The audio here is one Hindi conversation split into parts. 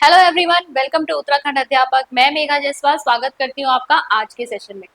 Hello everyone, welcome to Uttarakhand अध्यापक। मैं मेघा जायसवाल स्वागत करती हूँ आपका आज के सेशन में।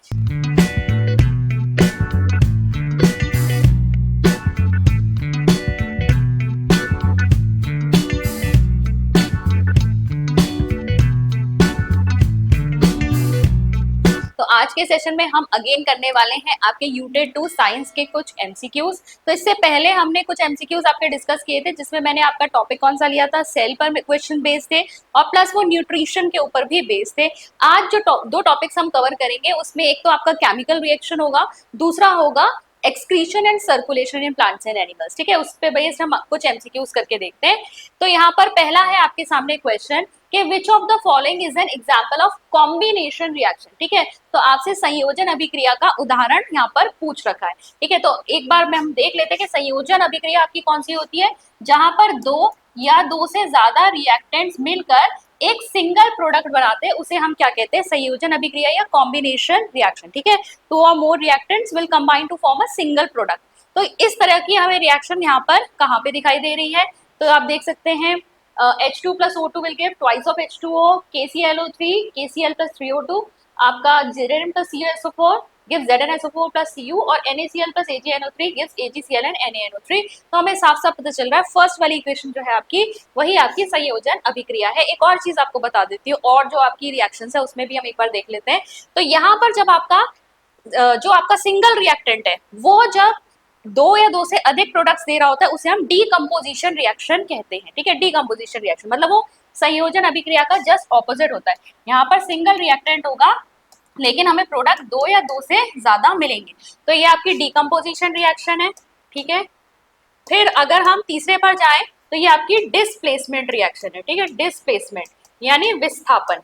तो आज के सेशन में हम अगेन करने वाले हैं आपके यूनिट 2 साइंस के कुछ एमसीक्यूज। तो इससे पहले हमने कुछ एमसीक्यूज आपके डिस्कस किए थे, जिसमें मैंने आपका टॉपिक कौन सा लिया था, सेल पर क्वेश्चन बेस्ड थे और प्लस वो न्यूट्रिशन के ऊपर भी बेस्ड थे। आज जो दो टॉपिक्स हम कवर करेंगे उसमें एक तो आपका केमिकल रिएक्शन होगा, दूसरा होगा excretion and circulation in plants and animals. ठीक है, उस पे बेस्ड हम कुछ एमसीक्यूज करके देखते हैं। तो यहाँ पर पहला है आपके सामने क्वेश्चन कि विच of the following is an example of combination reaction. ठीक है, तो आपसे संयोजन अभिक्रिया का उदाहरण यहाँ पर पूछ रखा है। ठीक है, तो एक बार में हम देख लेते हैं कि संयोजन अभिक्रिया आपकी कौन सी होती है, जहां पर दो या दो से ज्यादा रिएक्टेंट्स मिलकर एक सिंगल प्रोडक्ट बनाते हैं, उसे हम क्या कहते हैं, संयोजन अभिक्रिया या कॉम्बिनेशन रिएक्शन। ठीक है, two or more reactants will combine to form a single product. तो इस तरह की हमें रिएक्शन यहाँ पर कहाँ पे दिखाई दे रही है, तो आप देख सकते हैं H2 plus O2 will give twice of H2O, KClO3, KCl plus 3O2, आपका Zn plus CuSO4 gives ZnSO4 plus Cu और NaCl plus AgNO3 gives AgCl and NaNO3। तो हमें साफ साफ पता चल रहा है फर्स्ट वाली इक्वेशन जो है आपकी, वही आपकी संयोजन अभिक्रिया है। एक और चीज आपको बता देती हूँ, और जो आपकी रिएक्शन है उसमें भी हम एक बार देख लेते हैं। तो यहाँ पर जब आपका जो आपका सिंगल रिएक्टेंट है वो जब दो या दो से अधिक प्रोडक्ट्स दे रहा होता है, उसे हम डीकम्पोजिशन रिएक्शन कहते हैं। ठीक है, डीकम्पोजिशन रिएक्शन मतलब वो संयोजन अभिक्रिया का जस्ट ऑपोजिट होता है। यहाँ पर सिंगल रिएक्टेंट होगा लेकिन हमें प्रोडक्ट दो या दो से ज्यादा मिलेंगे, तो ये आपकी डीकम्पोजिशन रिएक्शन है। ठीक है, फिर अगर हम तीसरे पर जाएं तो ये आपकी डिस्प्लेसमेंट रिएक्शन है। ठीक है, डिस्प्लेसमेंट यानी विस्थापन।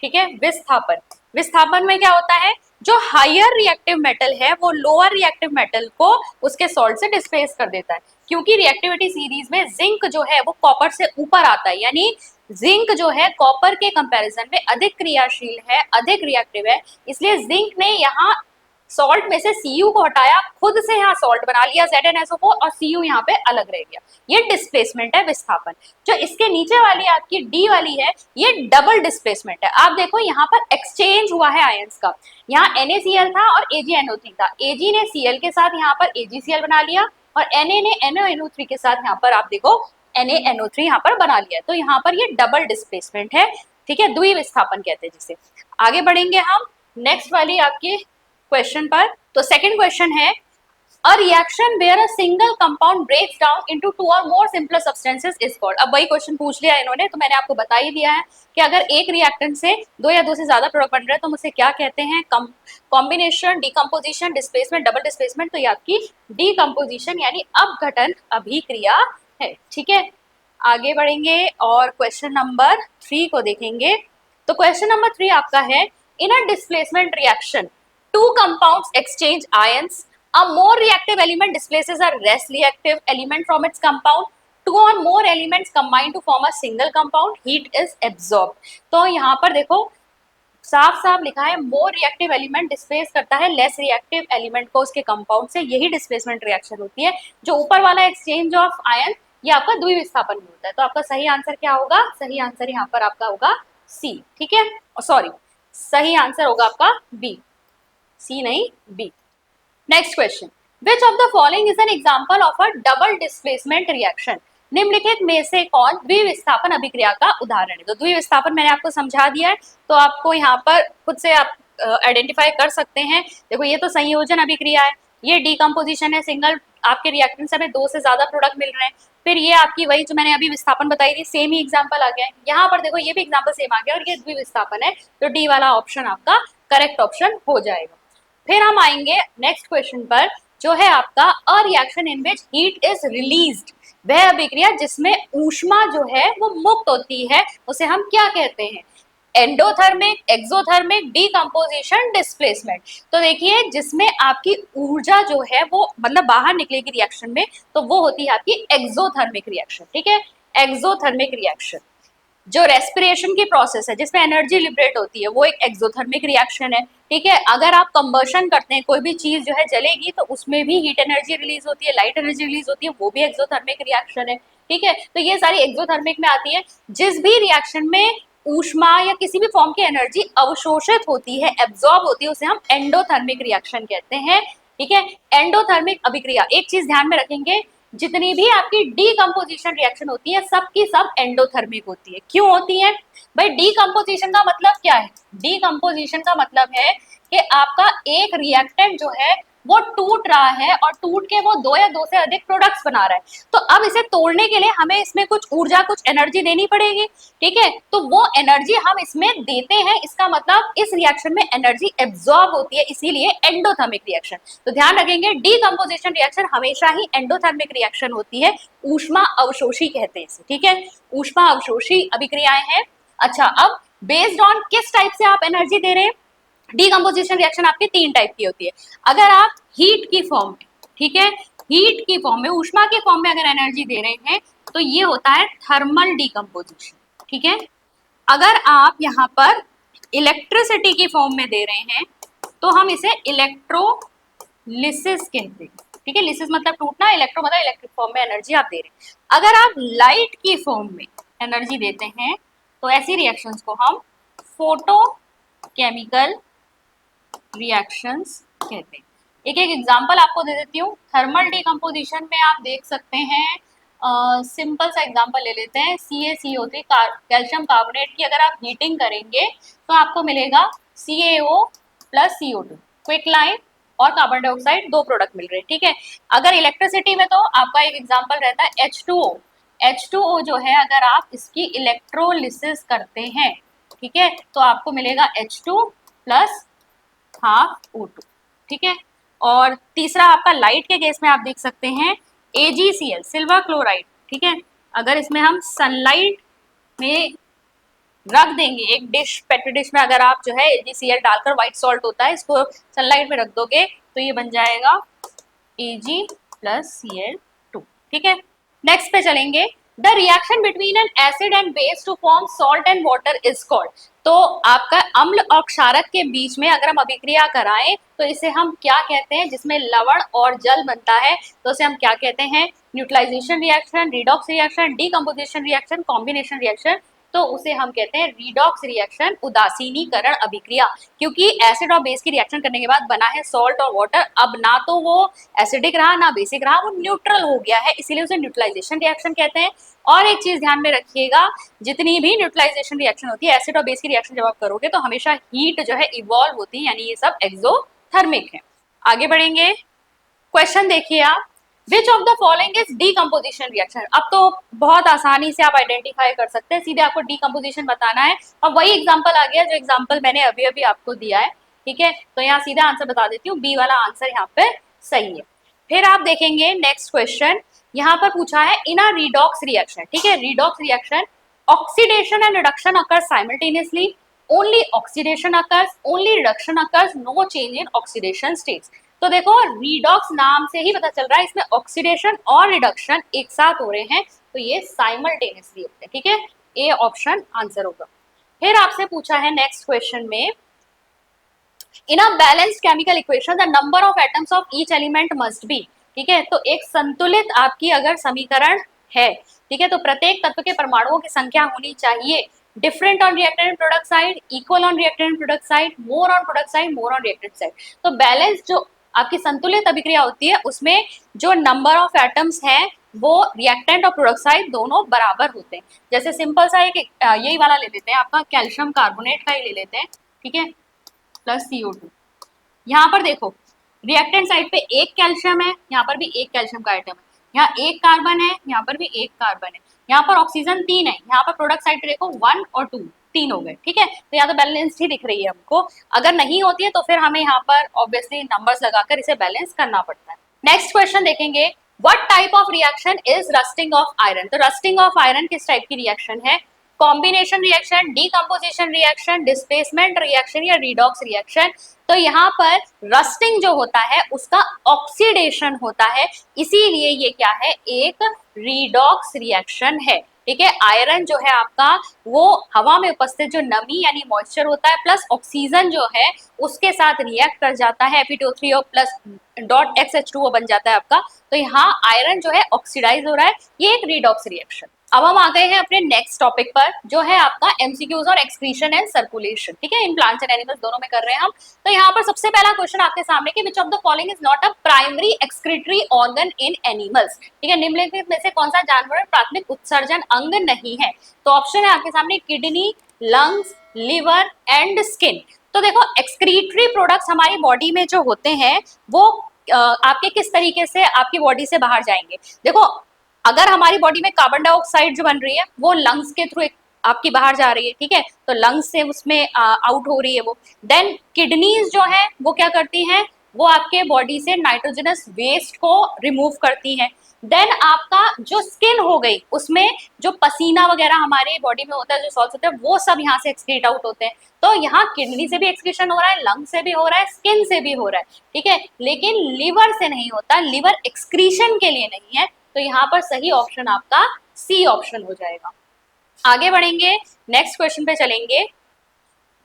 ठीक है, विस्थापन, विस्थापन में क्या होता है, जो हायर रिएक्टिव मेटल है वो लोअर रिएक्टिव मेटल को उसके सॉल्ट से डिस्प्लेस कर देता है। क्योंकि रिएक्टिविटी सीरीज में जिंक जो है वो कॉपर से ऊपर आता है, यानी जिंक जो है कॉपर के कंपैरिजन में अधिक क्रियाशील है, अधिक रिएक्टिव है, इसलिए जिंक ने यहाँ सॉल्ट में से Cu को हटाया, खुद से यहाँ सॉल्ट बना लिया ZnSO4 और Cu यहाँ पे अलग रह गया। ये डिस्प्लेसमेंट है, विस्थापन। जो इसके नीचे वाली आपकी डी वाली है, ये डबल डिस्प्लेसमेंट है। आप देखो यहाँ पर एक्सचेंज हुआ है आयंस का, यहाँ NaCl था और AgNO3 था, Ag ने Cl के साथ यहाँ पर AgCl बना लिया और Na ने NaNO3 के साथ यहाँ पर आप देखो NaNO3 यहाँ पर बना लिया। तो यहाँ पर ये डबल डिस्प्लेसमेंट है। ठीक है, द्विविस्थापन कहते हैं जिसे। आगे बढ़ेंगे हम नेक्स्ट वाली आपकी क्वेश्चन पर। तो सेकंड क्वेश्चन है, A reaction where a single compound breaks down into two or more simpler substances is called। अब वही क्वेश्चन पूछ लिया इन्होंने, तो मैंने आपको बता ही दिया है कि अगर एक रिएक्टेंट से दो या दो से ज्यादा प्रोडक्ट बन रहे हैं तो मुझे क्या कहते हैं, combination, decomposition, displacement, double displacement. तो ये आपकी डिकम्पोजिशन यानी अपघटन अभिक्रिया है। ठीक है, आगे बढ़ेंगे और क्वेश्चन नंबर 3 को देखेंगे। तो क्वेश्चन नंबर 3 आपका है, in a displacement reaction two compounds exchange ions, a more reactive element displaces a less reactive element from its compound, two or more elements combine to form a single compound, heat is absorbed। तो यहाँ पर देखो साफ साफ लिखा है, मोर रिएक्टिव एलिमेंट डिस्प्लेस करता है लेस रिएक्टिव एलिमेंट को उसके कंपाउंड से, यही डिस्प्लेसमेंट रिएक्शन होती है। जो ऊपर वाला एक्सचेंज ऑफ आयन ये आपका द्विविस्थापन में होता है। तो आपका सही आंसर क्या होगा, सही आंसर यहाँ पर आपका होगा सी। ठीक है, सॉरी, सही आंसर होगा आपका बी, सी नहीं B. Next question, which of the following is an example of a double displacement reaction. निम्नलिखित में से कौन द्विविस्थापन अभिक्रिया का उदाहरण है। तो द्विविस्थापन मैंने आपको समझा दिया है, तो आपको यहाँ पर खुद से आप आइडेंटिफाई कर सकते हैं। देखो ये तो संयोजन अभिक्रिया है, ये डीकम्पोजिशन है, सिंगल आपके रिएक्टेंट में दो से ज्यादा प्रोडक्ट मिल रहे हैं। फिर ये आपकी वही जो मैंने अभी विस्थापन बताई थी, सेम ही एग्जाम्पल आ गया है। यहाँ पर देखो ये भी एग्जाम्पल सेम आ गया और ये द्विविस्थापन है, तो डी वाला ऑप्शन आपका करेक्ट ऑप्शन हो जाएगा। फिर हम आएंगे नेक्स्ट क्वेश्चन पर, जो है आपका a reaction in which heat is released. वह अभिक्रिया जिसमें ऊष्मा जो है वो मुक्त होती है, उसे हम क्या कहते हैं, एंडोथर्मिक, एक्सोथर्मिक, डीकम्पोजिशन, डिस्प्लेसमेंट। तो देखिए जिसमें आपकी ऊर्जा जो है वो मतलब बाहर निकलेगी रिएक्शन में, तो वो होती है आपकी एक्सोथर्मिक रिएक्शन। ठीक है, एक्सोथर्मिक रिएक्शन। जो रेस्पिरेशन की प्रोसेस है जिसमें एनर्जी लिबरेट होती है वो एक एक्सोथर्मिक रिएक्शन है। ठीक है, अगर आप कंबशन करते हैं, कोई भी चीज जो है जलेगी तो उसमें भी हीट एनर्जी रिलीज होती है, लाइट एनर्जी रिलीज होती है, वो भी एक्सोथर्मिक रिएक्शन है। ठीक है, तो ये सारी एक्सोथर्मिक में आती है। जिस भी रिएक्शन में ऊष्मा या किसी भी फॉर्म की एनर्जी अवशोषित होती है, एब्जॉर्ब होती है, उसे हम एंडोथर्मिक रिएक्शन कहते हैं। ठीक है, एंडोथर्मिक अभिक्रिया, एक चीज ध्यान में रखेंगे, जितनी भी आपकी डीकम्पोजिशन रिएक्शन होती है सबकी सब एंडोथर्मिक होती है। क्यों होती है भाई? डीकम्पोजिशन का मतलब क्या है? डीकम्पोजिशन का मतलब है कि आपका एक रिएक्टेंट जो है वो टूट रहा है और टूट के वो दो या दो से अधिक प्रोडक्ट्स बना रहा है। तो अब इसे तोड़ने के लिए हमें इसमें कुछ ऊर्जा, कुछ एनर्जी देनी पड़ेगी। ठीक है, तो वो एनर्जी हम इसमें देते हैं, इसका मतलब इस रिएक्शन में एनर्जी एब्जॉर्ब होती है, इसीलिए एंडोथर्मिक रिएक्शन। तो ध्यान रखेंगे, डीकम्पोजिशन रिएक्शन हमेशा ही एंडोथर्मिक रिएक्शन होती है, ऊष्मा अवशोषी कहते हैं इसे। ठीक है, ऊष्मा अवशोषी अभिक्रियाएं हैं। अच्छा, अब बेस्ड ऑन किस टाइप से आप एनर्जी दे रहे हैं? डीकम्पोजिशन रिएक्शन आपके तीन टाइप की होती है। अगर आप हीट की फॉर्म में, ठीक है, हीट की फॉर्म में, ऊष्मा की फॉर्म में अगर एनर्जी दे रहे हैं तो ये होता है थर्मल डीकम्पोजिशन। ठीक है, अगर आप यहाँ पर इलेक्ट्रिसिटी की फॉर्म में दे रहे हैं तो हम इसे इलेक्ट्रोलिसिस कहते हैं। ठीक है, लिसिस मतलब टूटना, इलेक्ट्रो मतलब इलेक्ट्रिक फॉर्म में एनर्जी आप दे रहे हैं। अगर आप लाइट की फॉर्म में एनर्जी देते हैं तो ऐसी रिएक्शंस को हम फोटो केमिकल रिएक्शंस कहते हैं। एक एक एग्जांपल आपको दे देती हूँ। थर्मल डीकम्पोजिशन में आप देख सकते हैं, सिंपल सा एग्जांपल ले लेते हैं, CaCO3 कैल्शियम कार्बोनेट की अगर आप हीटिंग करेंगे तो आपको मिलेगा CaO plus CO2, quick line और कार्बन डाइऑक्साइड, दो प्रोडक्ट मिल रहे हैं। ठीक है, अगर इलेक्ट्रिसिटी में तो आपका एक एग्जाम्पल रहता है H2O। H2O जो है अगर आप इसकी इलेक्ट्रोलिसिस करते हैं, ठीक है, तो आपको मिलेगा H2 प्लस हाफ O2। ठीक है, और तीसरा आपका लाइट के केस में आप देख सकते हैं AgCl, सिल्वर क्लोराइड। ठीक है, अगर इसमें हम सनलाइट में रख देंगे, एक डिश, पेट्री डिश में अगर आप जो है AgCl डालकर, व्हाइट सॉल्ट होता है, इसको सनलाइट में रख दोगे तो ये बन जाएगा Ag प्लस Cl2। ठीक है, नेक्स्ट पे चलेंगे। The reaction between an acid and base to form salt and water is called. तो आपका अम्ल और क्षारक के बीच में अगर हम अभिक्रिया कराएं तो इसे हम क्या कहते हैं? जिसमें लवण और जल बनता है तो इसे हम क्या कहते हैं? Neutralization reaction, redox reaction, decomposition reaction, combination reaction. तो उसे हम कहते हैं रिडॉक्स रिएक्शन, उदासीनीकरण अभिक्रिया। क्योंकि एसिड और बेस की रिएक्शन करने के बाद बना है सॉल्ट और वाटर, अब ना तो वो एसिडिक रहा ना बेसिक रहा, वो न्यूट्रल हो गया है, इसीलिए उसे न्यूट्रलाइजेशन रिएक्शन कहते हैं। और एक चीज ध्यान में रखिएगा, जितनी भी न्यूट्रलाइजेशन रिएक्शन होती है, एसिड और बेस की रिएक्शन जब आप करोगे तो हमेशा हीट जो है इवॉल्व होती है, यानी ये सब एक्सोथर्मिक है। आगे बढ़ेंगे, क्वेश्चन देखिए आप, विच of the following is decomposition reaction. अब तो बहुत आसानी से आप आइडेंटिफाई कर सकते हैं, सीधे आपको डीकम्पोजिशन बताना है। अब वही एग्जांपल आ गया जो एग्जांपल मैंने अभी अभी आपको दिया है। ठीक है, तो यहाँ सीधा आंसर बता देती हूँ, बी वाला आंसर यहाँ पे सही है। फिर आप देखेंगे नेक्स्ट क्वेश्चन, यहाँ पर पूछा है इन अ रिडॉक्स रिएक्शन। ठीक है, redox reaction, oxidation and reduction occur simultaneously, only oxidation occurs, only reduction occurs, no change in oxidation states. तो देखो, रिडॉक्स नाम से ही पता चल रहा है इसमें ऑक्सीडेशन और रिडक्शन एक साथ हो रहे हैं, तो ये साइमल्टेनियसली होते हैं। ठीक है, ए ऑप्शन आंसर होगा। फिर आपसे पूछा है नेक्स्ट क्वेश्चन में, in a balanced chemical equation the number of atoms of each element must be. ठीक है, तो एक संतुलित आपकी अगर समीकरण है, ठीक है, तो प्रत्येक तत्व के परमाणुओं की संख्या होनी चाहिए different on reactant and product side, equal on reactant and product side, more on product side, more on reactant side. तो बैलेंस जो आपकी संतुलित अभिक्रिया होती है उसमें जो नंबर ऑफ एटम्स हैं वो रिएक्टेंट और प्रोडक्ट साइड दोनों बराबर होते हैं। जैसे सिंपल सा एक यही वाला ले लेते हैं, आपका कैल्शियम कार्बोनेट का ही ले लेते हैं। ठीक है, प्लस CO2। यहाँ पर देखो, रिएक्टेंट साइड पे एक कैल्शियम है, यहाँ पर भी एक कैल्शियम का आइटम है, यहाँ एक कार्बन है, यहाँ पर भी एक कार्बन है, यहाँ पर ऑक्सीजन 3 है, यहाँ पर प्रोडक्ट साइड पे देखो 1 और 2, 3 हो गए। ठीक है, तो यहाँ तो बैलेंस ही दिख रही है हमको। अगर नहीं होती है तो फिर हमें यहाँ पर ऑब्वियसली नंबर्स लगाकर इसे बैलेंस करना पड़ता है। नेक्स्ट क्वेश्चन देखेंगे, what type of reaction is rusting of iron. तो रस्टिंग ऑफ आयरन किस टाइप की रिएक्शन है? Combination reaction, decomposition reaction, displacement reaction या रिडॉक्स रिएक्शन। तो यहाँ पर रस्टिंग जो होता है उसका ऑक्सीडेशन होता है, इसीलिए ये क्या है? एक रिडॉक्स रिएक्शन है। ठीक है। आयरन जो है आपका वो हवा में उपस्थित जो नमी यानी मॉइस्चर होता है प्लस ऑक्सीजन जो है उसके साथ रिएक्ट कर जाता है, Fe2O3 प्लस डॉट XH2O बन जाता है आपका। तो यहाँ आयरन जो है ऑक्सीडाइज हो रहा है, ये एक रिडॉक्स रिएक्शन। अब हम आ गए हैं अपने नेक्स्ट टॉपिक पर जो है आपका एमसीक्यूज और एक्सक्रीशन एंड सर्कुलेशन। ठीक है, इन प्लांट्स एंड एनिमल्स दोनों में कर रहे हैं हम। तो यहाँ पर सबसे पहला क्वेश्चन आपके सामने कि विच of the following is not a primary excretory organ in animals. ठीक है, निम्नलिखित में से कौन सा जानवर प्राथमिक उत्सर्जन अंग नहीं है। तो ऑप्शन है आपके सामने kidney, lungs, liver and skin. तो देखो एक्सक्रीटरी प्रोडक्ट्स हमारी बॉडी में जो होते हैं वो आपके किस तरीके से आपकी बॉडी से बाहर जाएंगे। देखो अगर हमारी बॉडी में कार्बन डाइऑक्साइड जो बन रही है वो लंग्स के थ्रू आपकी बाहर जा रही है, ठीक है, तो लंग्स से उसमें आउट हो रही है वो। देन किडनीज जो है वो क्या करती हैं, वो आपके बॉडी से नाइट्रोजनस वेस्ट को रिमूव करती हैं। देन आपका जो स्किन हो गई उसमें जो पसीना वगैरह हमारे बॉडी में होता है, जो सॉल्ट्स होते हैं वो सब यहाँ से एक्सक्रीट आउट होते हैं। तो यहाँ किडनी से भी एक्सक्रीशन हो रहा है, लंग से भी हो रहा है, स्किन से भी हो रहा है, ठीक है, लेकिन लिवर से नहीं होता, लिवर एक्सक्रीशन के लिए नहीं है। तो यहाँ पर सही ऑप्शन आपका सी ऑप्शन हो जाएगा। आगे बढ़ेंगे, नेक्स्ट क्वेश्चन पे चलेंगे।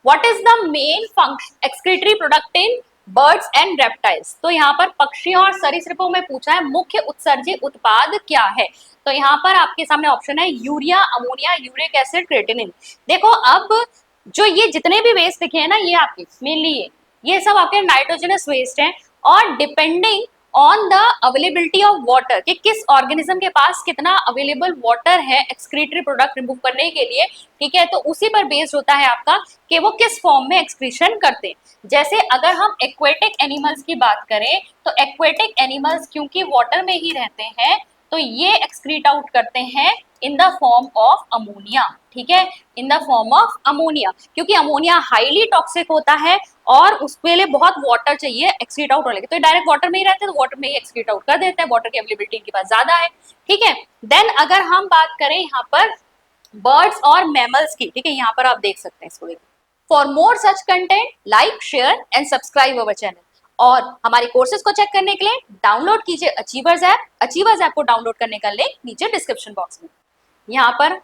What is the main function excretory product in birds and reptiles. तो यहाँ पर पक्षियों और सरीसृपों में पूछा है मुख्य उत्सर्जी उत्पाद क्या है। तो यहाँ पर आपके सामने ऑप्शन है urea, ammonia, uric acid, creatinine. देखो अब जो ये जितने भी वेस्ट दिखे हैं ना, ये आपके मेनली ये सब आपके नाइट्रोजनस वेस्ट हैं और depending on the availability of water कि किस ऑर्गेनिज्म के पास कितना अवेलेबल वाटर है एक्सक्रीटरी प्रोडक्ट रिमूव करने के लिए, ठीक है, तो उसी पर बेस्ड होता है आपका कि वो किस फॉर्म में एक्सक्रीशन करते हैं। जैसे अगर हम एक्वेटिक एनिमल्स की बात करें तो एक्वेटिक एनिमल्स क्योंकि वाटर में ही रहते हैं तो ये एक्सक्रीट आउट करते हैं in the form of ammonia, ठीक है, in the form of ammonia, क्योंकि अमोनिया हाईली टॉक्सिक होता है और उसके लिए बहुत वाटर चाहिए एक्सक्रीट आउट होने के। तो डायरेक्ट वाटर में ही रहते हैं तो वाटर में ही एक्सक्रीट आउट कर देते हैं, वाटर की अवेलेबिलिटी इनके पास ज्यादा है, ठीक है। देन अगर हम बात करें यहाँ पर बर्ड्स और मैमल्स की, ठीक है, यहाँ पर आप देख सकते हैं इसको, देखो। For more such content like, share and subscribe our channel. और हमारे कोर्सेज को चेक करने के लिए डाउनलोड कीजिए अचीवर्स ऐप। अचीवर्स ऐप को डाउनलोड करने का लिंक नीचे डिस्क्रिप्शन बॉक्स में। यहाँ पर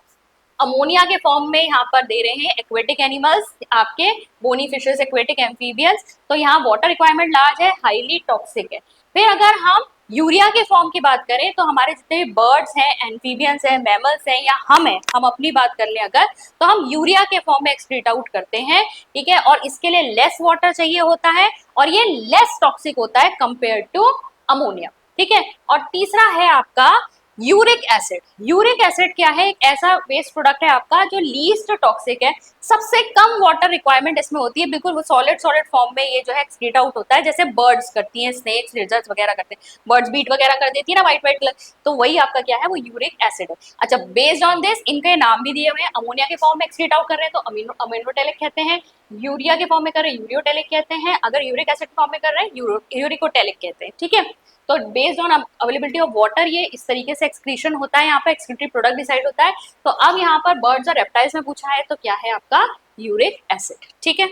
अमोनिया के फॉर्म में यहाँ पर दे रहे हैं एक्वेटिक एनिमल्स, आपके बोनी फिशेस, एक्वेटिक एम्फीबियंस। तो यहाँ वाटर रिक्वायरमेंट लार्ज है, हाईली टॉक्सिक है। फिर अगर हम यूरिया के फॉर्म की बात करें तो हमारे जितने भी बर्ड्स हैं, एम्फीबियंस हैं, मैमल्स हैं या हम अपनी बात कर लें अगर, तो हम यूरिया के फॉर्म में एक्सक्रीट आउट करते हैं, ठीक है, और इसके लिए लेस वाटर चाहिए होता है और ये लेस टॉक्सिक होता है कंपेयर टू अमोनिया, ठीक है। और तीसरा है आपका यूरिक एसिड। यूरिक एसिड क्या है, एक ऐसा वेस्ट प्रोडक्ट है आपका जो लीस्ट टॉक्सिक है, सबसे कम वाटर रिक्वायरमेंट इसमें होती है, बिल्कुल वो सॉलिड फॉर्म में ये जो है एक्सक्रीट आउट होता है, जैसे बर्ड्स करती हैं, स्नेक्स, लिजर्ड्स वगैरह करते हैं, बर्ड्स बीट वगैरह कर देती है ना व्हाइट व्हाइट कलर, तो वही आपका क्या है, वो यूरिक एसिड है। अच्छा, बेस्ड ऑन दिस इनके नाम भी दिए हुए हैं, अमोनिया के फॉर्म में एक्सक्रीट आउट कर रहे हैं तो अमीनोटेलिक कहते हैं, यूरिया के फॉर्म में कर रहे हैं यूरियोटेलिक कहते हैं, अगर यूरिक एसिड फॉर्म में कर रहे हैं यूरिकोटेलिक कहते हैं, ठीक है। तो based on availability of water ये इस तरीके से एक्सक्रीशन होता है, यहाँ पर एक्सक्रीटरी प्रोडक्ट डिसाइड होता है। तो अब यहाँ पर बर्ड्स और रेप्टाइल्स में पूछा है तो क्या है आपका यूरिक एसिड, ठीक है।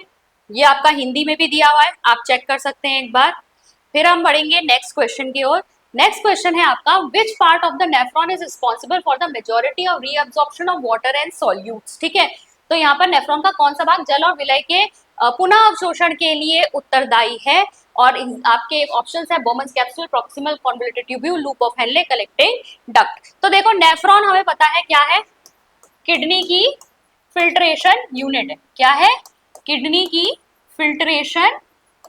ये आपका हिंदी में भी दिया हुआ है, आप चेक कर सकते हैं एक बार। फिर हम बढ़ेंगे नेक्स्ट क्वेश्चन की ओर। नेक्स्ट क्वेश्चन है आपका which part of the nephron is responsible for the majority of reabsorption of water and solutes, ठीक है। तो यहाँ पर नेफ्रॉन का कौन सा भाग जल और विलय के पुनः अवशोषण के लिए उत्तरदायी है, और आपके ऑप्शंस है Bowman's capsule, proximal convoluted tubule, loop of Henle, collecting duct. तो देखो नेफ्रॉन हमें पता है क्या है, किडनी की फिल्ट्रेशन यूनिट है, क्या है, किडनी की फिल्ट्रेशन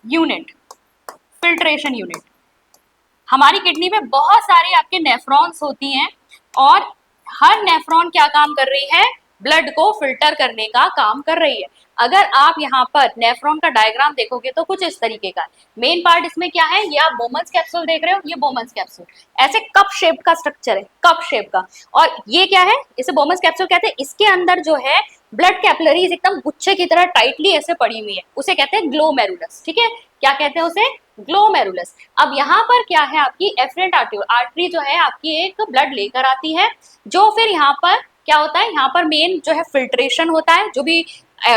यूनिट, फिल्ट्रेशन यूनिट। हमारी किडनी में बहुत सारे आपके नेफ्रॉन्स होती हैं और हर नेफ्रॉन क्या काम कर रही है, ब्लड को फिल्टर करने का काम कर रही है। अगर आप यहाँ पर नेफ्रॉन का डायग्राम देखोगे तो कुछ इस तरीके का है। मेन पार्ट इसमें क्या है, ये आप बोमन्स कैप्सूल देख रहे हो, ये बोमन्स कैप्सूल ऐसे कप शेप का स्ट्रक्चर है, कप शेप का, और ये क्या है, इसे बोमन्स कैप्सूल कहते हैं। इसके अंदर जो है ब्लड कैपिलरीज एकदम गुच्छे की तरह टाइटली ऐसे पड़ी हुई है, उसे कहते हैं ग्लोमेरुलस, ठीक है, क्या कहते हैं उसे, ग्लोमेरुलस। अब यहाँ पर क्या है, आपकी एफरेंट आर्टरी जो है आपकी एक ब्लड लेकर आती है, जो फिर यहाँ पर क्या होता है, यहाँ पर मेन जो है फिल्ट्रेशन होता है, जो भी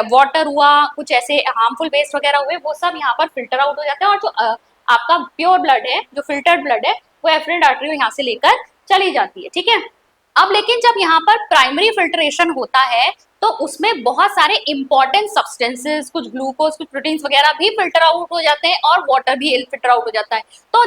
वाटर हुआ, कुछ ऐसे हार्मफुल वेस्ट वगैरह हुए, वो सब यहाँ पर फिल्टर आउट हो जाते हैं, और जो आपका प्योर ब्लड है, जो फिल्टर्ड ब्लड है, वो एफरेंट आर्टरी यहाँ से लेकर चली जाती है, ठीक है। अब लेकिन जब यहाँ पर प्राइमरी फिल्ट्रेशन होता है तो उसमें बहुत सारे इंपॉर्टेंट सब्सटेंसेस, कुछ ग्लूकोज, कुछ प्रोटीन्स वगैरह भी फिल्टर आउट हो जाते हैं और वाटर भी फिल्टर आउट हो जाता है। तो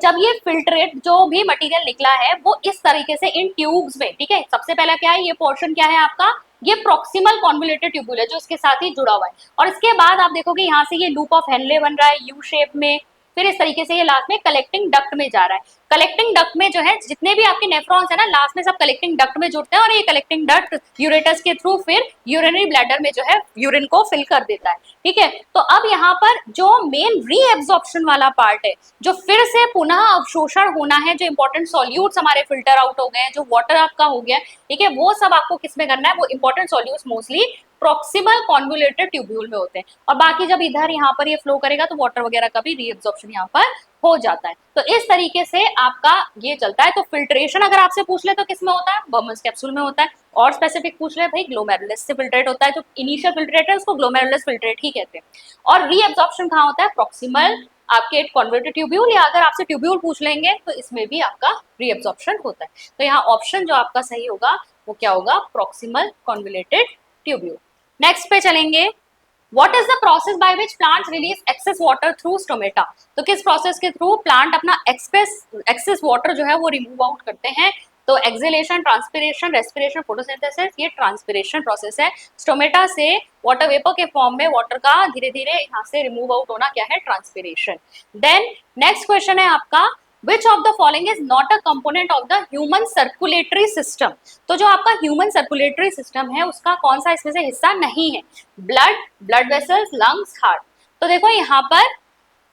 जब ये फिल्ट्रेट जो भी मटेरियल निकला है वो इस तरीके से इन ट्यूब्स में, ठीक है, सबसे पहला क्या है, ये पोर्शन क्या है आपका, ये प्रॉक्सिमल कॉन्वोल्यूटेड ट्यूब्यूल है जो इसके साथ ही जुड़ा हुआ है। और इसके बाद आप देखोगे यहाँ से ये लूप ऑफ हेनले बन रहा है यू शेप में, फिर इस तरीके से ये लास्ट में कलेक्टिंग डक्ट में जा रहा है। कलेक्टिंग डक्ट में जो है जितने भी आपके नेफ्रॉन्स है ना, लास्ट में सब कलेक्टिंग डक्ट में जुड़ते हैं और ये कलेक्टिंग डक्ट यूरेटस के थ्रू फिर यूरिनरी ब्लैडर में जो है यूरिन को फिल कर देता है। ठीक है, तो अब यहाँ पर जो मेन रीएब्जॉर्प्शन वाला पार्ट है, जो फिर से पुनः अवशोषण होना है, जो इंपॉर्टेंट सॉल्यूट्स हमारे फिल्टर आउट हो गए हैं, जो वाटर आपका हो गया, ठीक है, वो सब आपको किसमें करना है, वो important solutes mostly proximal convoluted tubule में होते हैं। और बाकी जब इधर यहाँ पर ये फ्लो करेगा तो वाटर वगैरह का भी रीएब्जॉर्प्शन यहाँ पर हो जाता है। तो इस तरीके से आपका ये चलता है। तो फिल्ट्रेशन अगर आपसे पूछ ले तो किसमें होता है, बर्मन्स कैप्सूल में होता है। और स्पेसिफिक पूछ ले भाई, ग्लोमेरुलस से फिल्ट्रेट होता है, जो इनिशियल फिल्ट्रेट है उसको ग्लोमेरुलस फिल्ट्रेट ही कहते हैं। और रीएब्जॉर्प्शन कहाँ होता है, प्रॉक्सिमल आपके कॉन्वोल्यूटेड ट्यूब्यूल, या अगर आपसे ट्यूब्यूल पूछ लेंगे तो इसमें भी आपका रीएब्जॉर्प्शन होता है। तो यहाँ ऑप्शन जो आपका सही होगा वो क्या होगा, प्रॉक्सिमल कॉन्वोल्यूटेड ट्यूब्यूल। नेक्स्ट पे चलेंगे, What is the process by which plants release excess water through stomata? तो किस प्रोसेस के थ्रू प्लांट अपना एक्सेस वाटर जो है वो रिमूव आउट करते हैं? तो एक्सेलेशन, ट्रांसपिरेशन, रेस्पिरेशन, फोटोसिंथेसिस, ये ट्रांसपिरेशन प्रोसेस है। स्टोमेटा से वाटर वेपर के फॉर्म में वाटर का धीरे धीरे यहाँ से रिमूव आउट होना क्या है, ट्रांसपिरेशन। देन नेक्स्ट क्वेश्चन है आपका, Which of the following is not a component of the human circulatory system? तो जो आपका ह्यूमन सर्कुलेटरी सिस्टम है उसका कौन सा इसमें से हिस्सा नहीं है? Blood, blood vessels, lungs, heart. तो देखो यहाँ पर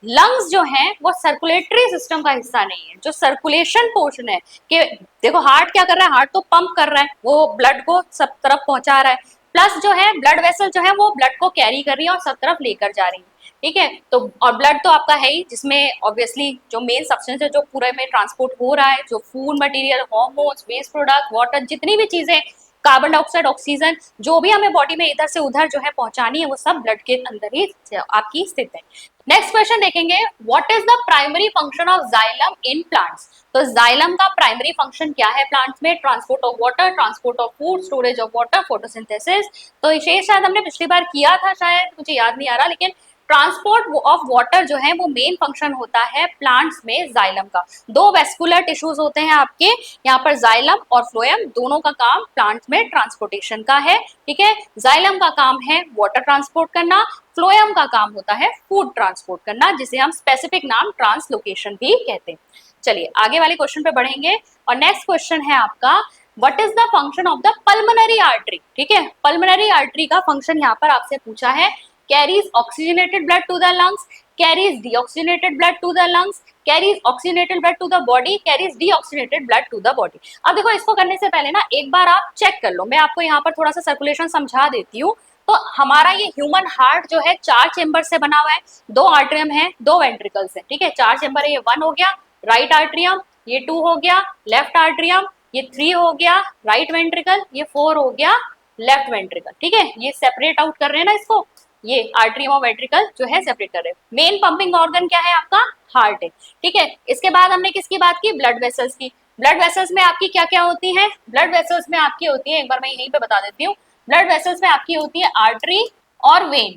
लंग्स जो है वो सर्कुलेटरी सिस्टम का हिस्सा नहीं है। जो सर्कुलेशन पोर्शन है कि देखो हार्ट क्या कर रहा है, हार्ट तो पंप कर रहा है, वो ब्लड को सब तरफ पहुंचा रहा है। प्लस जो है ब्लड वेसल जो है वो ब्लड को कैरी कर रही है और सब तरफ लेकर जा रही है। ठीक है, तो और ब्लड तो आपका है ही, जिसमें ऑब्वियसली जो मेन सब्सटेंस है जो पूरे में ट्रांसपोर्ट हो रहा है, जो food material, hormones, waste product, water, जितनी भी चीजें, कार्बन डाइऑक्साइड, ऑक्सीजन, जो भी हमें बॉडी में इधर से उधर जो है पहुंचानी है वो सब ब्लड के अंदर ही आपकी स्थित है। नेक्स्ट क्वेश्चन देखेंगे, what is the primary function of xylem in plants? तो जाइलम का प्राइमरी फंक्शन क्या है प्लांट्स में? Transport of water, transport of food, storage of water, photosynthesis. तो ये शायद हमने पिछली बार किया था, शायद मुझे याद नहीं आ रहा, लेकिन ट्रांसपोर्ट ऑफ वाटर जो है वो मेन फंक्शन होता है प्लांट्स में जाइलम का। दो वेस्कुलर टिश्यूज होते हैं आपके यहाँ पर, जाइलम और फ्लोएम, दोनों का काम प्लांट्स में ट्रांसपोर्टेशन का है। ठीक है, जाइलम का काम है वाटर ट्रांसपोर्ट करना, फ्लोएम का काम होता है फूड ट्रांसपोर्ट करना, जिसे हम स्पेसिफिक नाम ट्रांसलोकेशन भी कहते हैं। चलिए आगे वाले क्वेश्चन पे बढ़ेंगे और नेक्स्ट क्वेश्चन है आपका, what is the function of the pulmonary artery? ठीक है, पल्मोनरी आर्टरी का फंक्शन यहाँ पर आपसे पूछा है। carries oxygenated blood to the lungs, carries deoxygenated blood to the lungs, carries oxygenated blood to the body, carries deoxygenated blood to the body। अब देखो इसको करने से पहले ना एक बार आप चेक कर लो, मैं आपको यहाँ पर थोड़ा सा सर्कुलेशन समझा देती हूँ। तो हमारा ये ह्यूमन हार्ट जो है 4 चेम्बर से बना हुआ है, 2 आर्ट्रियम है, 2 वेंट्रिकल्स है। ठीक है, 4 चेम्बर है, ये 1 हो गया राइट आर्ट्रियम, ये 2 हो गया लेफ्ट आर्ट्रियम, ये 3 हो गया राइट वेंट्रिकल, ये 4 हो गया लेफ्ट वेंट्रिकल। ठीक है, ये सेपरेट आउट कर रहे हैं ना इसको, ये आर्टरी और वेंट्रिकल जो है सेपरेट कर रहे हैं। मेन पंपिंग ऑर्गन क्या है आपका, हार्ट है। ठीक है, इसके बाद हमने किसकी बात की, ब्लड वेसल्स की। ब्लड वेसल्स में आपकी क्या क्या होती है, ब्लड वेसल्स में आपकी होती है, एक बार मैं यहीं पे बता देती हूँ, ब्लड वेसल्स में आपकी होती है आर्टरी और वेन,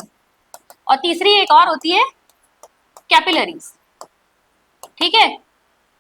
और तीसरी एक और होती है कैपिलरीज। ठीक है,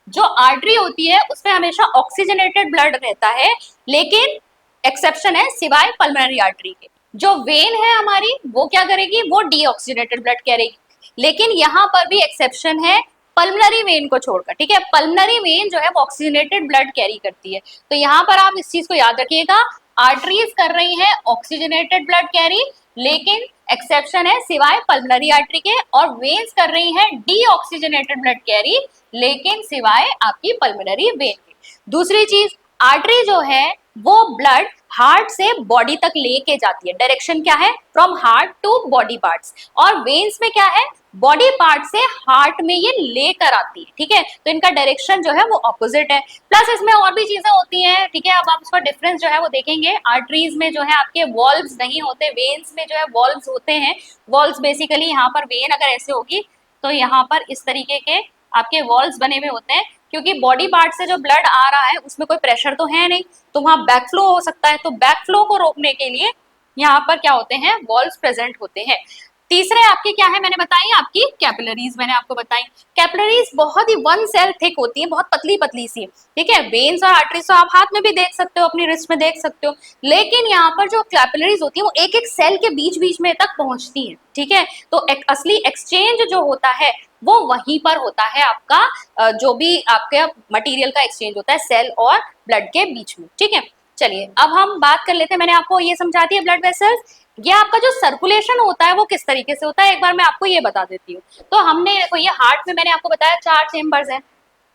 जो आर्टरी होती है उसमें हमेशा ऑक्सीजनेटेड ब्लड रहता है, लेकिन एक्सेप्शन है सिवाय पल्मोनरी आर्टरी के। जो वेन है हमारी वो क्या करेगी, वो डीऑक्सीजनेटेड ब्लड करेगी, लेकिन यहाँ पर भी एक्सेप्शन है पल्मोनरी वेन को छोड़कर। ठीक है, पल्मोनरी वेन जो है वो ऑक्सीजनेटेड ब्लड कैरी करती है। तो यहाँ पर आप इस चीज को याद रखिएगा, आर्टरीज कर रही है ऑक्सीजनेटेड ब्लड कैरी, लेकिन एक्सेप्शन है सिवाय पल्मोनरी आर्टरी के, और वेन्स कर रही है डीऑक्सीजनेटेड ब्लड कैरी, लेकिन सिवाय आपकी पल्मोनरी वेन के। दूसरी चीज, आर्टरी जो है वो ब्लड हार्ट से बॉडी तक लेके जाती है, डायरेक्शन क्या है, from heart to body parts, और वेन्स में क्या है, बॉडी पार्ट से हार्ट में ये लेकर आती है। ठीक है, तो इनका डायरेक्शन जो है वो ऑपोजिट है। प्लस इसमें और भी चीजें होती हैं। ठीक है, अब आप उसका डिफरेंस जो है वो देखेंगे, आर्टरीज में जो है आपके वॉल्व्स नहीं होते, वेन्स में जो है वॉल्व्स होते हैं। वॉल्व्स बेसिकली यहाँ पर वेन अगर ऐसे होगी तो यहाँ पर इस तरीके के आपके वॉल्व्स बने हुए होते हैं, क्योंकि बॉडी पार्ट से जो ब्लड आ रहा है उसमें कोई प्रेशर तो है नहीं, तो वहां बैकफ्लो हो सकता है। तो बैकफ्लो को रोकने के लिए यहाँ पर क्या होते हैं, वॉल्व्स प्रेजेंट होते हैं। तीसरे आपके क्या है, मैंने बताई आपकी कैपिलरीज, मैंने आपको बताई। कैपिलरीज बहुत ही वन सेल थिक होती है, बहुत पतली पतली सी, ठीक है। वेन्स और आर्टरीज तो आप हाथ में भी देख सकते हो, अपनी रिस्ट में देख सकते हो, लेकिन यहाँ पर जो कैपिलरीज होती है वो एक एक सेल के बीच बीच में तक पहुंचती है, ठीक है। तो असली एक्सचेंज जो होता है वो वहीं पर होता है आपका, जो भी आपके मटेरियल का एक्सचेंज होता है सेल और ब्लड के बीच में, ठीक है। चलिए अब हम बात कर लेते हैं, मैंने आपको ये समझा दिया ब्लड वेसल्स। ये आपका जो सर्कुलेशन होता है वो किस तरीके से होता है, एक बार मैं आपको ये बता देती हूँ। तो हमने देखो ये हार्ट में मैंने आपको बताया 4 चेम्बर्स हैं,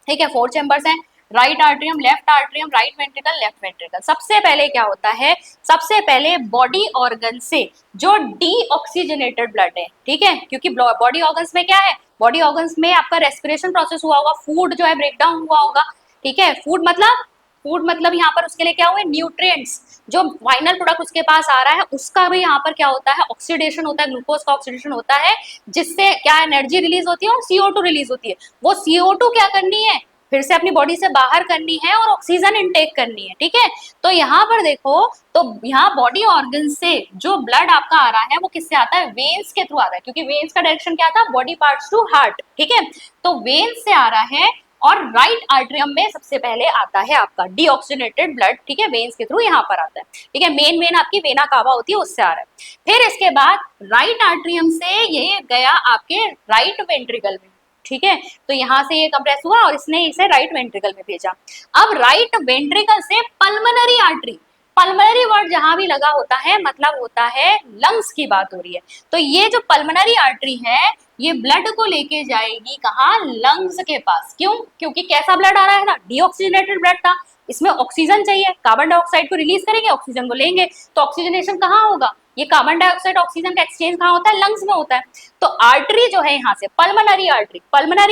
ठीक है, 4 चेम्बर्स हैं। Right atrium, left atrium, right ventricle, left ventricle. सबसे पहले क्या होता है, सबसे पहले बॉडी ऑर्गन से जो डीऑक्सीजनेटेड ब्लड है, ठीक है, क्योंकि बॉडी ऑर्गन्स में क्या है, बॉडी ऑर्गन्स में आपका रेस्पिरेशन प्रोसेस हुआ होगा, फूड जो है ब्रेक डाउन हुआ होगा, ठीक है। फूड मतलब यहाँ पर उसके लिए क्या हुए, न्यूट्रिएंट्स, जो फाइनल प्रोडक्ट उसके पास आ रहा है उसका भी यहाँ पर क्या होता है, ऑक्सीडेशन होता है, ग्लूकोज का ऑक्सीडेशन होता है, जिससे क्या एनर्जी रिलीज होती है और CO2 रिलीज होती है। वो CO2 क्या करनी है, फिर से अपनी बॉडी से बाहर करनी है और ऑक्सीजन इनटेक करनी है, ठीक है। तो यहाँ पर देखो, तो यहाँ बॉडी ऑर्गन से जो ब्लड आपका आ रहा है वो किससे आता है, वेन्स के थ्रू आ रहा है, क्योंकि वेन्स का डायरेक्शन क्या था, बॉडी पार्ट्स टू हार्ट, ठीक है। तो वेन्स से आ रहा है और राइट आर्ट्रियम में सबसे पहले आता है आपका डीऑक्सीजनेटेड ब्लड, ठीक है, वेन्स के थ्रू यहाँ पर आता है, ठीक है। मेन वेन आपकी वेना कावा होती है, उससे आ रहा है। फिर इसके बाद राइट आर्ट्रियम से ये गया आपके राइट वेंट्रिकल में, ठीक है। तो यहाँ से ये कंप्रेस हुआ और इसने इसे राइट वेंट्रिकल में भेजा। अब राइट वेंट्रिकल से पल्मोनरी आर्टरी, पल्मोनरी वर्ड जहां भी लगा होता है मतलब होता है लंग्स की बात हो रही है। तो ये जो पल्मोनरी आर्टरी है ये ब्लड को लेके जाएगी कहाँ, लंग्स के पास। क्यों, क्योंकि कैसा ब्लड आ रहा है ना, डीऑक्सीजनेटेड ब्लड था, इसमें ऑक्सीजन चाहिए, कार्बन डाइऑक्साइड को रिलीज करेंगे, ऑक्सीजन को लेंगे, तो ऑक्सीजनेशन कहाँ होगा, ये कार्बन डाइऑक्साइड ऑक्सीजन का एक्सचेंज कहाँ होता है, लंग्स में होता है। तो आर्टरी जो है यहाँ से पल्मोनरी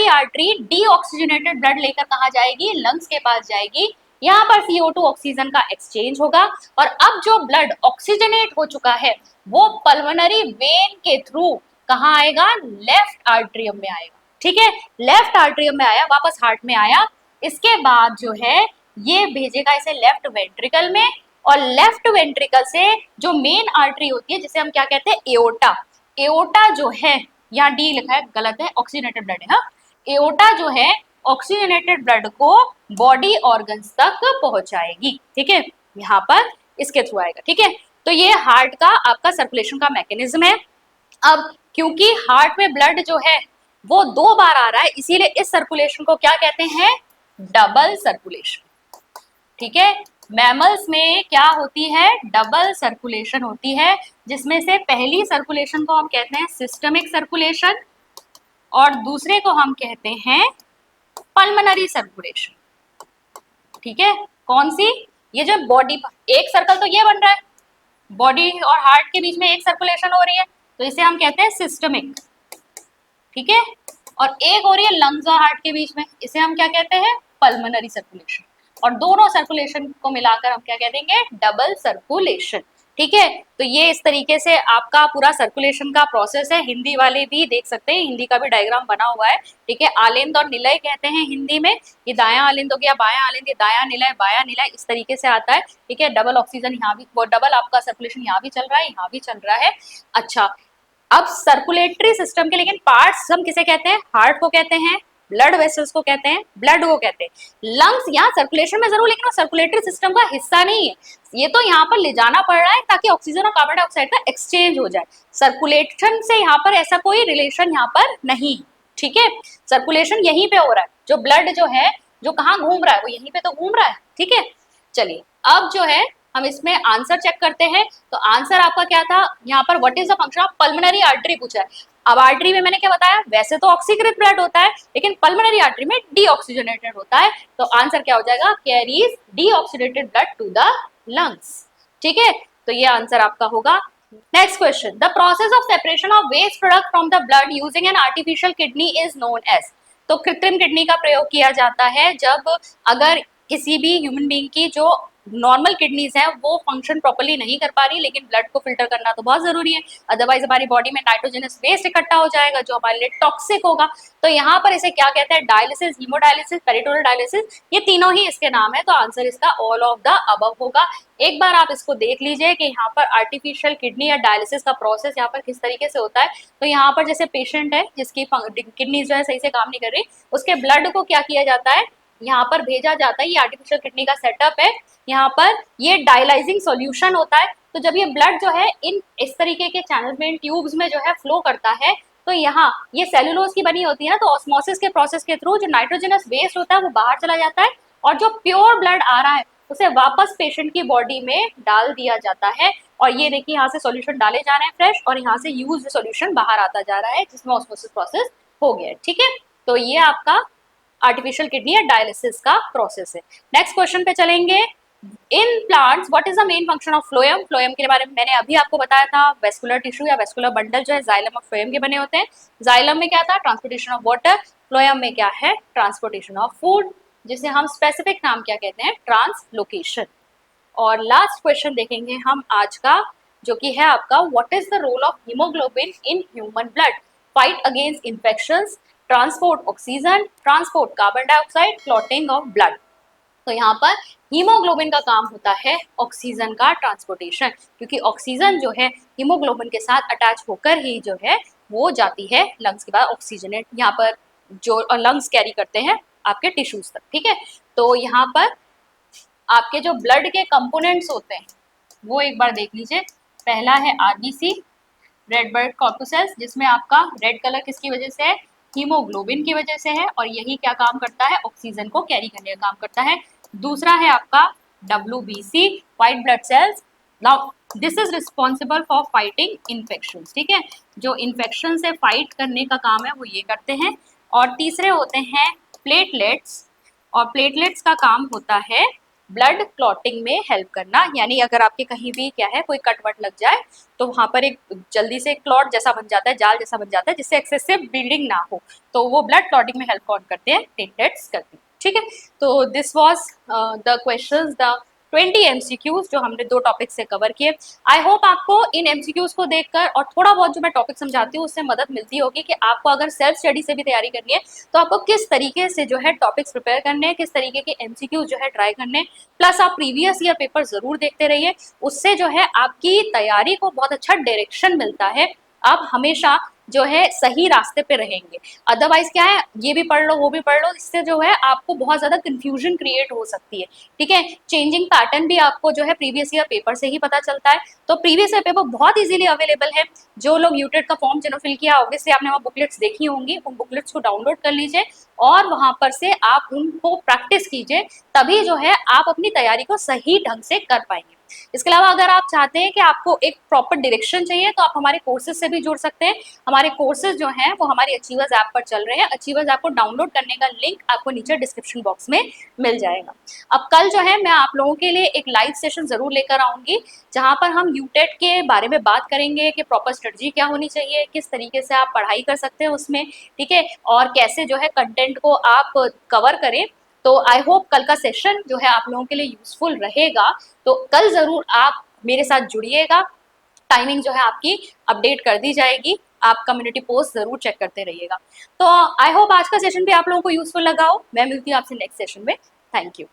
आर्टरी डीऑक्सीजनेटेड ब्लड लेकर कहाँ जाएगी, लंग्स के पास जाएगी, यहाँ पर CO2 ऑक्सीजन का एक्सचेंज होगा और अब जो ब्लड ऑक्सीजनेट हो चुका है वो पल्मोनरी वेन के थ्रू कहाँ आएगा, लेफ्ट आर्ट्रियम में आएगा, ठीक है। लेफ्ट आर्ट्रियम में आया, वापस हार्ट में आया, इसके बाद जो है ये भेजेगा इसे लेफ्ट वेंट्रिकल में, और लेफ्ट वेंट्रिकल से जो मेन आर्टरी होती है जिसे हम क्या कहते हैं, एओर्टा, एओर्टा जो है, यहाँ डी लिखा है गलत है, ऑक्सीजनेटेड ब्लड है, हाँ, एओर्टा जो है ऑक्सीजनेटेड ब्लड को बॉडी ऑर्गन्स तक पहुंचाएगी, ठीक है, यहाँ पर इसके थ्रू आएगा, ठीक है। तो ये हार्ट का आपका सर्कुलेशन का मैकेनिज्म है। अब क्योंकि हार्ट में ब्लड जो है वो 2 बार आ रहा है, इसीलिए इस सर्कुलेशन को क्या कहते हैं, डबल सर्कुलेशन, ठीक है। मैमल्स में क्या होती है, डबल सर्कुलेशन होती है, जिसमें से पहली सर्कुलेशन को हम कहते हैं सिस्टमिक सर्कुलेशन और दूसरे को हम कहते हैं पल्मोनरी सर्कुलेशन, ठीक है। कौन सी, ये जो बॉडी, एक सर्कल तो ये बन रहा है, बॉडी और हार्ट के बीच में एक सर्कुलेशन हो रही है, तो इसे हम कहते हैं सिस्टमिक, ठीक है। और एक हो रही है लंग्स और हार्ट के बीच में, इसे हम क्या कहते हैं, पल्मोनरी सर्कुलेशन। और दोनों सर्कुलेशन को मिलाकर हम क्या कह देंगे, डबल सर्कुलेशन, ठीक है। तो ये इस तरीके से आपका पूरा सर्कुलेशन का प्रोसेस है। हिंदी वाले भी देख सकते हैं, हिंदी का भी डायग्राम बना हुआ है, ठीक है। आलिंद और निलय कहते हैं हिंदी में, ये दायां आलिंद हो गया, बायां आलिंद, ये दायां निलय, बायां निलय, इस तरीके से आता है, ठीक है। डबल ऑक्सीजन यहाँ भी, वो डबल आपका सर्कुलेशन यहाँ भी चल रहा है, यहाँ भी चल रहा है। अच्छा, अब सर्कुलेटरी सिस्टम के लेकिन पार्ट्स हम किसे कहते हैं, हार्ट को कहते हैं, ब्लड वेसल्स को कहते हैं, ब्लड को कहते हैं, लंग्स यहाँ सर्कुलेशन में जरूर, लेकिन वो सर्कुलेटरी सिस्टम का हिस्सा नहीं है, ये तो यहाँ पर ले जाना पड़ रहा है ताकि ऑक्सीजन और कार्बन डाइऑक्साइड का एक्सचेंज हो जाए। सर्कुलेशन से यहाँ पर ऐसा कोई रिलेशन यहाँ पर नहीं, ठीक है। सर्कुलेशन यहीं पे हो रहा है, जो ब्लड जो है जो कहाँ घूम रहा है वो यहीं पे तो घूम रहा है, ठीक है। चलिए अब जो है हम इसमें आंसर चेक करते हैं। तो आंसर आपका क्या था, यहाँ पर what is the function of pulmonary artery पूछा है। अब आर्टरी में मैंने क्या बताया, वैसे तो ऑक्सीकृत ब्लड होता है, लेकिन पल्मोनरी आर्टरी में डीऑक्सीजनेटेड होता है। तो आंसर क्या हो जाएगा, carries deoxygenated blood to the lungs, ठीक है। तो ये आंसर आपका होगा। Next question, the process of separation of waste product from the blood using an artificial kidney is known as. तो कृत्रिम किडनी का प्रयोग किया जाता है जब अगर किसी भी ह्यूमन बीइंग की जो नॉर्मल किडनीज है वो फंक्शन प्रॉपर्ली नहीं कर पा रही, लेकिन ब्लड को फिल्टर करना तो बहुत जरूरी है, अदरवाइज हमारी बॉडी में नाइट्रोजनस वेस्ट इकट्ठा हो जाएगा जो हमारे लिए टॉक्सिक होगा। तो यहाँ पर इसे क्या कहते हैं, डायलिसिस, हीमोडायलिसिस, पेरिटोनल डायलिसिस, ये तीनों ही इसके नाम है। तो आंसर इसका ऑल ऑफ द अबव होगा। एक बार आप इसको देख लीजिए कि यहाँ पर आर्टिफिशियल किडनी या डायलिसिस का प्रोसेस यहाँ पर किस तरीके से होता है। तो यहाँ पर जैसे पेशेंट है जिसकी किडनी जो है सही से काम नहीं कर रही, उसके ब्लड को क्या किया जाता है, यहाँ पर भेजा जाता है, ये आर्टिफिशियल किडनी का सेटअप है। यहाँ पर ये डायलाइजिंग सॉल्यूशन होता है। तो जब ये ब्लड जो है इन इस तरीके के चैनल में, ट्यूब्स में जो है फ्लो करता है, तो यहाँ ये सेलुलोज की बनी होती है ना, तो ऑस्मोसिस के प्रोसेस के थ्रू जो नाइट्रोजनस वेस्ट होता है वो बाहर चला जाता है, और जो प्योर ब्लड आ रहा है उसे वापस पेशेंट की बॉडी में डाल दिया जाता है। और ये देखिए यहाँ से सॉल्यूशन डाले जा रहे हैं फ्रेश, और यहाँ से यूज्ड सॉल्यूशन बाहर आता जा रहा है जिसमें ऑस्मोसिस प्रोसेस हो गया है। ठीक है, तो ये आपका आर्टिफिशियल किडनी या डायलिसिस का प्रोसेस है। नेक्स्ट क्वेश्चन पे चलेंगे। In plants what is the main function of phloem. Phloem के बारे में मैंने अभी आपको बताया था, वेस्कुलर टिश्यू या वेस्कुलर बंडल जो है जाइलम और फ्लोएम के बने होते हैं। जाइलम में क्या था, ट्रांसपोर्टेशन ऑफ वाटर, फ्लोएम में क्या है, ट्रांसपोर्टेशन ऑफ फूड, जिसे हम स्पेसिफिक नाम क्या कहते हैं, ट्रांसलोकेशन। और लास्ट क्वेश्चन देखेंगे हम आज का, जो कि है आपका what is the role of haemoglobin in human blood, fight against infections, transport oxygen, transport carbon dioxide, clotting of blood. तो यहाँ पर हीमोग्लोबिन का काम होता है ऑक्सीजन का ट्रांसपोर्टेशन, क्योंकि ऑक्सीजन जो है हीमोग्लोबिन के साथ अटैच होकर ही जो है वो जाती है लंग्स के बाद ऑक्सीजनेट, यहाँ पर जो लंग्स कैरी करते हैं आपके टिश्यूज तक। ठीक है, तो यहाँ पर आपके जो ब्लड के कंपोनेंट्स होते हैं वो एक बार देख लीजिए। पहला है आरबीसी, रेड ब्लड कॉर्पुसेल्स, जिसमें आपका रेड कलर किसकी वजह से है, हीमोग्लोबिन की वजह से है, और यही क्या काम करता है, ऑक्सीजन को कैरी करने का काम करता है। दूसरा है आपका WBC, white blood cells. Now this is responsible for fighting infection. ठीक है, जो इन्फेक्शन से फाइट करने का काम है वो ये करते हैं। और तीसरे होते हैं प्लेटलेट्स, और प्लेटलेट्स का काम होता है ब्लड क्लॉटिंग में हेल्प करना, यानी अगर आपके कहीं भी क्या है कोई कट वट लग जाए तो वहां पर एक जल्दी से क्लॉट जैसा बन जाता है, जाल जैसा बन जाता है, जिससे एक्सेसिव ब्लीडिंग ना हो, तो वो ब्लड क्लॉटिंग में हेल्प कौन करते हैं, प्लेटलेट्स करते हैं। ठीक है, तो this was the questions, the 20 MCQs जो हमने दो टॉपिक से कवर किए। आई होप आपको इन MCQs को देखकर और थोड़ा बहुत जो मैं टॉपिक समझाती हूँ उससे मदद मिलती होगी कि आपको अगर सेल्फ स्टडी से भी तैयारी करनी है तो आपको किस तरीके से जो है टॉपिक्स प्रिपेयर करने हैं, किस तरीके के MCQs जो है ट्राई करने, प्लस आप प्रीवियस ईयर पेपर जरूर देखते रहिए, उससे जो है आपकी तैयारी को बहुत अच्छा डायरेक्शन मिलता है, आप हमेशा जो है सही रास्ते पे रहेंगे। अदरवाइज क्या है, ये भी पढ़ लो वो भी पढ़ लो, इससे जो है आपको बहुत ज्यादा कंफ्यूजन क्रिएट हो सकती है। ठीक है, चेंजिंग पैटर्न भी आपको जो है प्रीवियस ईयर पेपर से ही पता चलता है। तो प्रीवियस ईयर पेपर बहुत इजीली अवेलेबल है। जो लोग यूटेट का फॉर्म जिन्होंने फिल किया, ऑब्वियसली आपने वहाँ बुकलेट्स देखी होंगी, उन बुकलेट्स को डाउनलोड कर लीजिए और वहां पर से आप उनको प्रैक्टिस कीजिए, तभी जो है आप अपनी तैयारी को सही ढंग से कर पाएंगे। इसके अलावा अगर आप चाहते हैं कि आपको एक प्रॉपर डायरेक्शन चाहिए तो आप हमारे कोर्सेज से भी जुड़ सकते हैं। हमारे कोर्सेज जो हैं वो हमारी अचीवर्स ऐप पर चल रहे हैं। अचीवर्स ऐप को डाउनलोड करने का लिंक आपको नीचे डिस्क्रिप्शन बॉक्स में मिल जाएगा। अब कल जो है मैं आप लोगों के लिए एक लाइव सेशन जरूर लेकर आऊंगी, जहां पर हम यूटेट के बारे में बात करेंगे कि प्रॉपर स्ट्रेटजी क्या होनी चाहिए, किस तरीके से आप पढ़ाई कर सकते हैं उसमें, ठीक है, और कैसे जो है कंटेंट को आप कवर करें। तो आई होप कल का सेशन जो है आप लोगों के लिए यूजफुल रहेगा। तो कल जरूर आप मेरे साथ जुड़िएगा, टाइमिंग जो है आपकी अपडेट कर दी जाएगी, आप कम्युनिटी पोस्ट जरूर चेक करते रहिएगा। तो आई होप आज का सेशन भी आप लोगों को यूजफुल लगा हो। मैं मिलती हूँ आपसे नेक्स्ट सेशन में। Thank you.